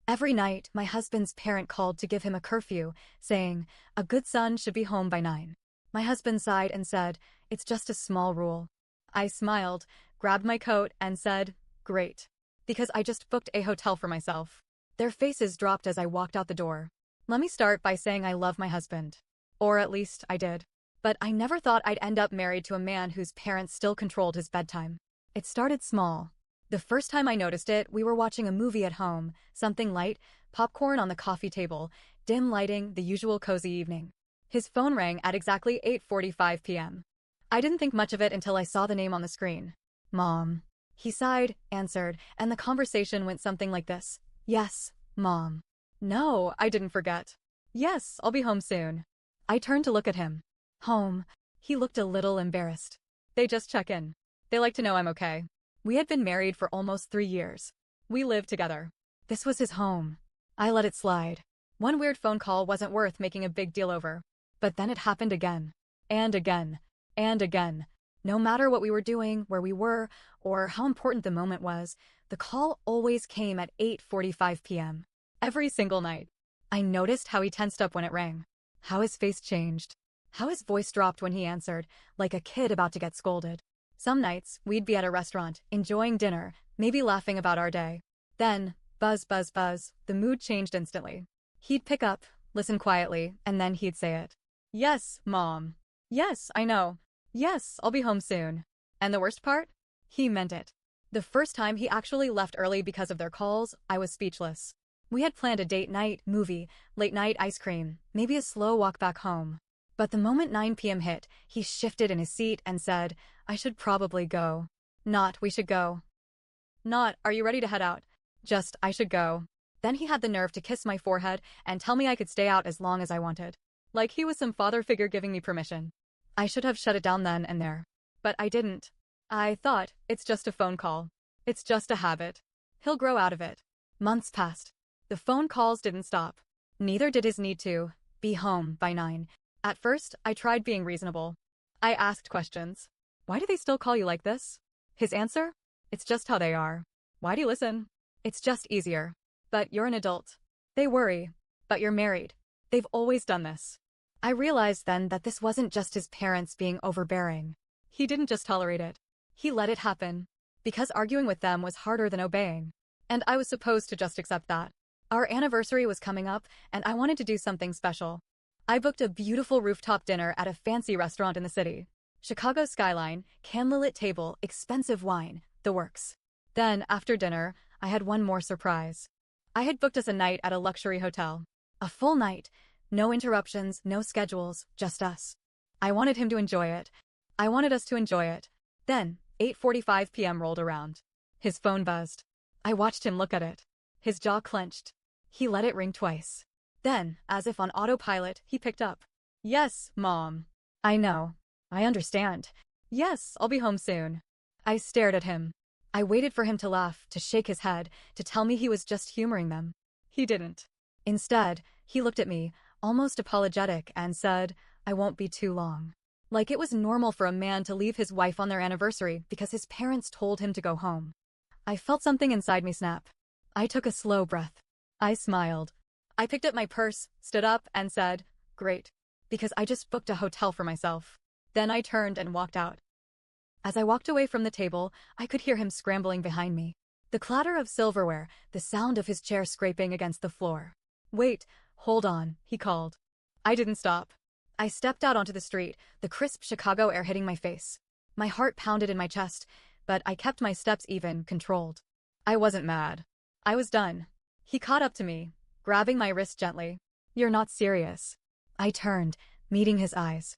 Every night, my husband's parent called to give him a curfew, saying, a good son should be home by 9. My husband sighed and said, it's just a small rule. I smiled, grabbed my coat, and said, great. Because I just booked a hotel for myself. Their faces dropped as I walked out the door. Let me start by saying I love my husband. Or at least I did. But I never thought I'd end up married to a man whose parents still controlled his bedtime. It started small. The first time I noticed it, we were watching a movie at home, something light, popcorn on the coffee table, dim lighting, the usual cozy evening. His phone rang at exactly 8:45 p.m. I didn't think much of it until I saw the name on the screen. Mom. He sighed, answered, and the conversation went something like this. Yes, Mom. No, I didn't forget. Yes, I'll be home soon. I turned to look at him. Home. He looked a little embarrassed. They just check in. They like to know I'm okay. We had been married for almost 3 years. We lived together. This was his home. I let it slide. One weird phone call wasn't worth making a big deal over. But then it happened again. And again. And again. No matter what we were doing, where we were, or how important the moment was, the call always came at 8:45 p.m. Every single night. I noticed how he tensed up when it rang. How his face changed. How his voice dropped when he answered, like a kid about to get scolded. Some nights, we'd be at a restaurant, enjoying dinner, maybe laughing about our day. Then, buzz, buzz, buzz, the mood changed instantly. He'd pick up, listen quietly, and then he'd say it. Yes, Mom. Yes, I know. Yes, I'll be home soon. And the worst part? He meant it. The first time he actually left early because of their calls, I was speechless. We had planned a date night, movie, late night ice cream, maybe a slow walk back home. But the moment 9 p.m. hit, he shifted in his seat and said, I should probably go. Not, we should go. Not, are you ready to head out? Just, I should go. Then he had the nerve to kiss my forehead and tell me I could stay out as long as I wanted. Like he was some father figure giving me permission. I should have shut it down then and there. But I didn't. I thought, it's just a phone call. It's just a habit. He'll grow out of it. Months passed. The phone calls didn't stop. Neither did his need to be home by 9. At first, I tried being reasonable. I asked questions. Why do they still call you like this? His answer? It's just how they are. Why do you listen? It's just easier. But you're an adult. They worry. But you're married. They've always done this. I realized then that this wasn't just his parents being overbearing. He didn't just tolerate it. He let it happen. Because arguing with them was harder than obeying. And I was supposed to just accept that. Our anniversary was coming up, and I wanted to do something special. I booked a beautiful rooftop dinner at a fancy restaurant in the city. Chicago skyline, candlelit table, expensive wine, the works. Then, after dinner, I had one more surprise. I had booked us a night at a luxury hotel. A full night. No interruptions, no schedules, just us. I wanted him to enjoy it. I wanted us to enjoy it. Then, 8:45 p.m. rolled around. His phone buzzed. I watched him look at it. His jaw clenched. He let it ring twice. Then, as if on autopilot, he picked up. Yes, Mom. I know. I understand. Yes, I'll be home soon. I stared at him. I waited for him to laugh, to shake his head, to tell me he was just humoring them. He didn't. Instead, he looked at me, almost apologetic, and said, I won't be too long. Like it was normal for a man to leave his wife on their anniversary because his parents told him to go home. I felt something inside me snap. I took a slow breath. I smiled. I picked up my purse, stood up, and said, great. Because I just booked a hotel for myself. Then I turned and walked out. As I walked away from the table, I could hear him scrambling behind me. The clatter of silverware, the sound of his chair scraping against the floor. Wait, hold on, he called. I didn't stop. I stepped out onto the street, the crisp Chicago air hitting my face. My heart pounded in my chest, but I kept my steps even, controlled. I wasn't mad. I was done. He caught up to me, grabbing my wrist gently. You're not serious. I turned, meeting his eyes.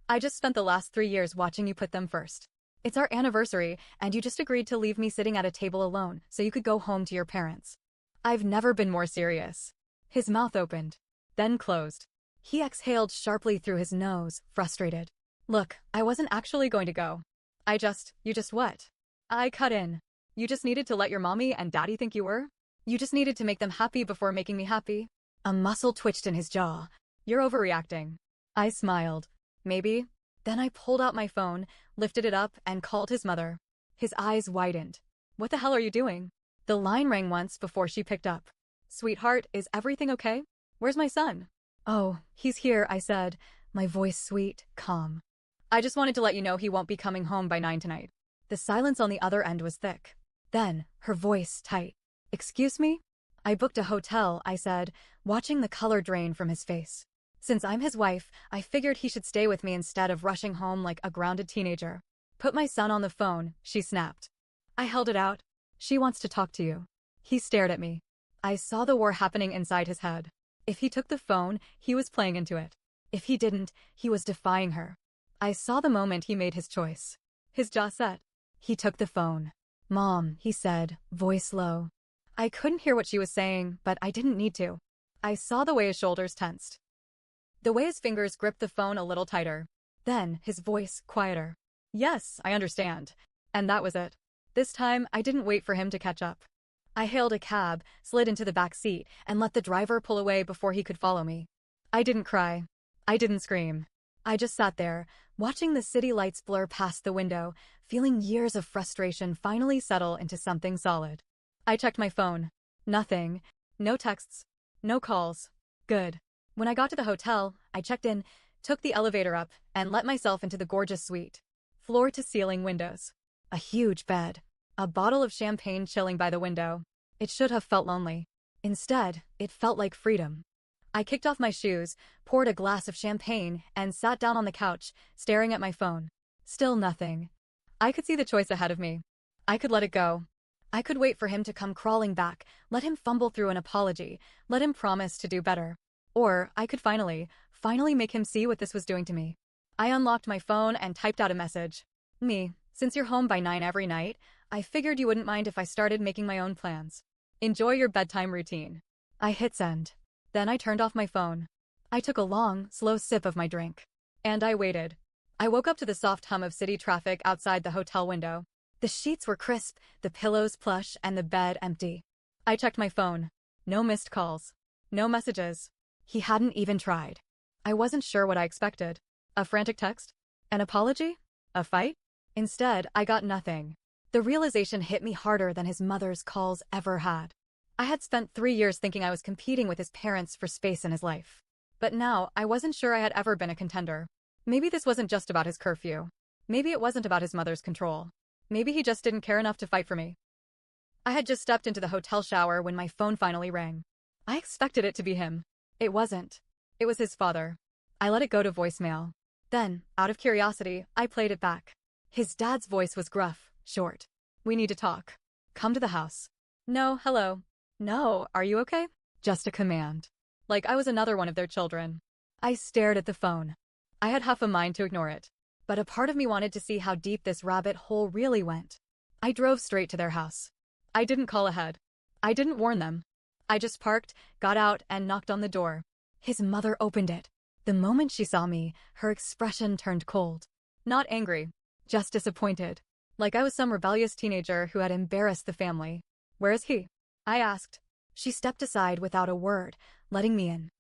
I just spent the last 3 years watching you put them first. It's our anniversary, and you just agreed to leave me sitting at a table alone so you could go home to your parents. I've never been more serious. His mouth opened, then closed. He exhaled sharply through his nose, frustrated. Look, I wasn't actually going to go. You just what? I cut in. You just needed to let your mommy and daddy think you were? You just needed to make them happy before making me happy? A muscle twitched in his jaw. You're overreacting. I smiled. Maybe. Then I pulled out my phone, lifted it up, and called his mother. His eyes widened. What the hell are you doing? The line rang once before she picked up. Sweetheart, is everything okay? Where's my son? Oh, he's here, I said, my voice sweet, calm. I just wanted to let you know he won't be coming home by 9 tonight. The silence on the other end was thick. Then, her voice tight. Excuse me? I booked a hotel, I said, watching the color drain from his face. Since I'm his wife, I figured he should stay with me instead of rushing home like a grounded teenager. Put my son on the phone, she snapped. I held it out. She wants to talk to you. He stared at me. I saw the war happening inside his head. If he took the phone, he was playing into it. If he didn't, he was defying her. I saw the moment he made his choice. His jaw set. He took the phone. Mom, he said, voice low. I couldn't hear what she was saying, but I didn't need to. I saw the way his shoulders tensed. The way his fingers gripped the phone a little tighter. Then, his voice quieter. Yes, I understand. And that was it. This time, I didn't wait for him to catch up. I hailed a cab, slid into the back seat, and let the driver pull away before he could follow me. I didn't cry. I didn't scream. I just sat there, watching the city lights blur past the window, feeling years of frustration finally settle into something solid. I checked my phone. Nothing. No texts. No calls. Good. When I got to the hotel, I checked in, took the elevator up, and let myself into the gorgeous suite. Floor-to-ceiling windows. A huge bed. A bottle of champagne chilling by the window. It should have felt lonely. Instead, it felt like freedom. I kicked off my shoes, poured a glass of champagne, and sat down on the couch, staring at my phone. Still nothing. I could see the choice ahead of me. I could let it go. I could wait for him to come crawling back, let him fumble through an apology, let him promise to do better. Or I could finally make him see what this was doing to me. I unlocked my phone and typed out a message. Me, since you're home by 9 every night, I figured you wouldn't mind if I started making my own plans. Enjoy your bedtime routine. I hit send. Then I turned off my phone. I took a long, slow sip of my drink. And I waited. I woke up to the soft hum of city traffic outside the hotel window. The sheets were crisp, the pillows plush, and the bed empty. I checked my phone. No missed calls. No messages. He hadn't even tried. I wasn't sure what I expected. A frantic text? An apology? A fight? Instead, I got nothing. The realization hit me harder than his mother's calls ever had. I had spent 3 years thinking I was competing with his parents for space in his life. But now, I wasn't sure I had ever been a contender. Maybe this wasn't just about his curfew. Maybe it wasn't about his mother's control. Maybe he just didn't care enough to fight for me. I had just stepped into the hotel shower when my phone finally rang. I expected it to be him. It wasn't. It was his father. I let it go to voicemail. Then, out of curiosity, I played it back. His dad's voice was gruff, short. We need to talk. Come to the house. No, hello. No, are you okay? Just a command. Like I was another one of their children. I stared at the phone. I had half a mind to ignore it. But a part of me wanted to see how deep this rabbit hole really went. I drove straight to their house. I didn't call ahead. I didn't warn them. I just parked, got out, and knocked on the door. His mother opened it. The moment she saw me, her expression turned cold. Not angry. Just disappointed. Like I was some rebellious teenager who had embarrassed the family. Where is he? I asked. She stepped aside without a word, letting me in.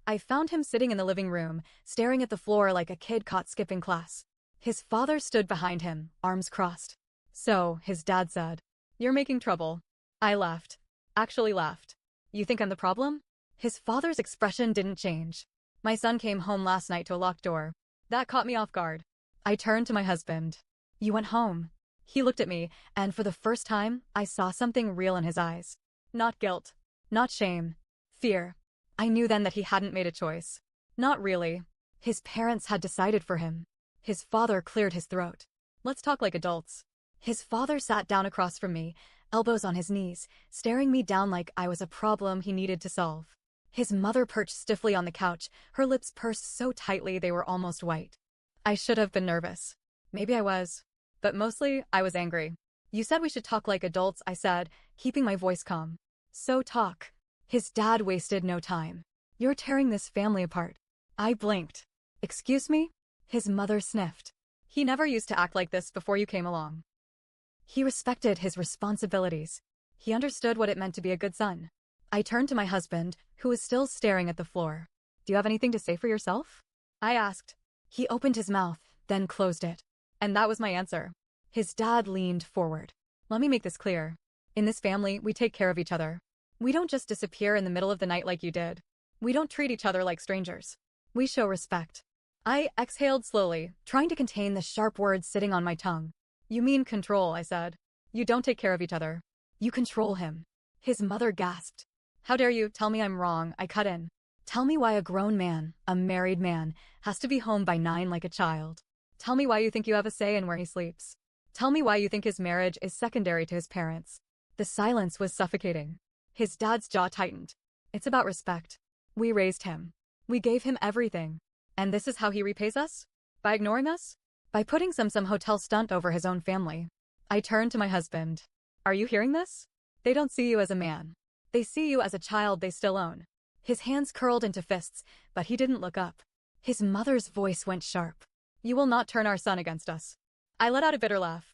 I found him sitting in the living room, staring at the floor like a kid caught skipping class. His father stood behind him, arms crossed. So, his dad said, "You're making trouble." I laughed. Actually laughed. You think I'm the problem? His father's expression didn't change. My son came home last night to a locked door. That caught me off guard. I turned to my husband. You went home. He looked at me, and for the first time, I saw something real in his eyes. Not guilt. Not shame. Fear. I knew then that he hadn't made a choice. Not really. His parents had decided for him. His father cleared his throat. Let's talk like adults. His father sat down across from me, elbows on his knees, staring me down like I was a problem he needed to solve. His mother perched stiffly on the couch, her lips pursed so tightly they were almost white. I should have been nervous. Maybe I was. But mostly, I was angry. You said we should talk like adults, I said, keeping my voice calm. So talk. His dad wasted no time. You're tearing this family apart. I blinked. Excuse me? His mother sniffed. He never used to act like this before you came along. He respected his responsibilities. He understood what it meant to be a good son. I turned to my husband, who was still staring at the floor. Do you have anything to say for yourself? I asked. He opened his mouth, then closed it. And that was my answer. His dad leaned forward. Let me make this clear. In this family, we take care of each other. We don't just disappear in the middle of the night like you did. We don't treat each other like strangers. We show respect. I exhaled slowly, trying to contain the sharp words sitting on my tongue. You mean control, I said. You don't take care of each other. You control him. His mother gasped. How dare you tell me I'm wrong, I cut in. Tell me why a grown man, a married man, has to be home by 9 like a child. Tell me why you think you have a say in where he sleeps. Tell me why you think his marriage is secondary to his parents. The silence was suffocating. His dad's jaw tightened. It's about respect. We raised him. We gave him everything. And this is how he repays us? By ignoring us? By putting some hotel stunt over his own family. I turned to my husband. Are you hearing this? They don't see you as a man. They see you as a child they still own. His hands curled into fists, but he didn't look up. His mother's voice went sharp. You will not turn our son against us. I let out a bitter laugh.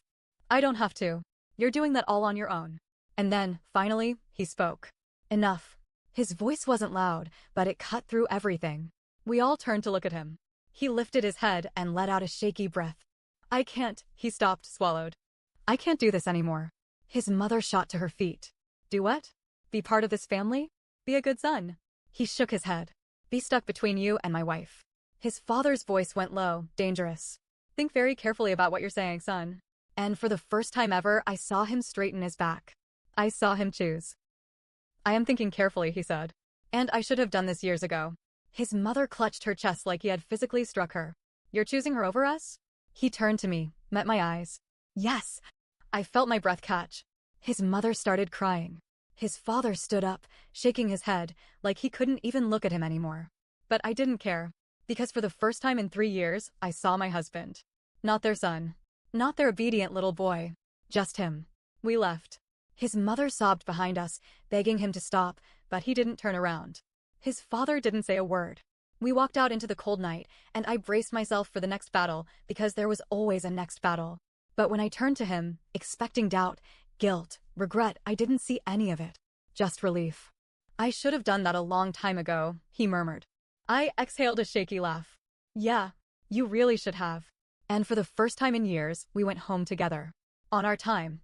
I don't have to. You're doing that all on your own. And then, finally, he spoke. Enough. His voice wasn't loud, but it cut through everything. We all turned to look at him. He lifted his head and let out a shaky breath. I can't, he stopped, swallowed. I can't do this anymore. His mother shot to her feet. Do what? Be part of this family? Be a good son. He shook his head. Be stuck between you and my wife. His father's voice went low, dangerous. Think very carefully about what you're saying, son. And for the first time ever, I saw him straighten his back. I saw him choose. I am thinking carefully, he said. And I should have done this years ago. His mother clutched her chest like he had physically struck her. You're choosing her over us? He turned to me, met my eyes. Yes. I felt my breath catch. His mother started crying. His father stood up, shaking his head, like he couldn't even look at him anymore. But I didn't care. Because for the first time in 3 years, I saw my husband. Not their son. Not their obedient little boy. Just him. We left. His mother sobbed behind us, begging him to stop, but he didn't turn around. His father didn't say a word. We walked out into the cold night, and I braced myself for the next battle, because there was always a next battle. But when I turned to him, expecting doubt, guilt, regret, I didn't see any of it. Just relief. I should have done that a long time ago, he murmured. I exhaled a shaky laugh. Yeah, you really should have. And for the first time in years, we went home together. On our time.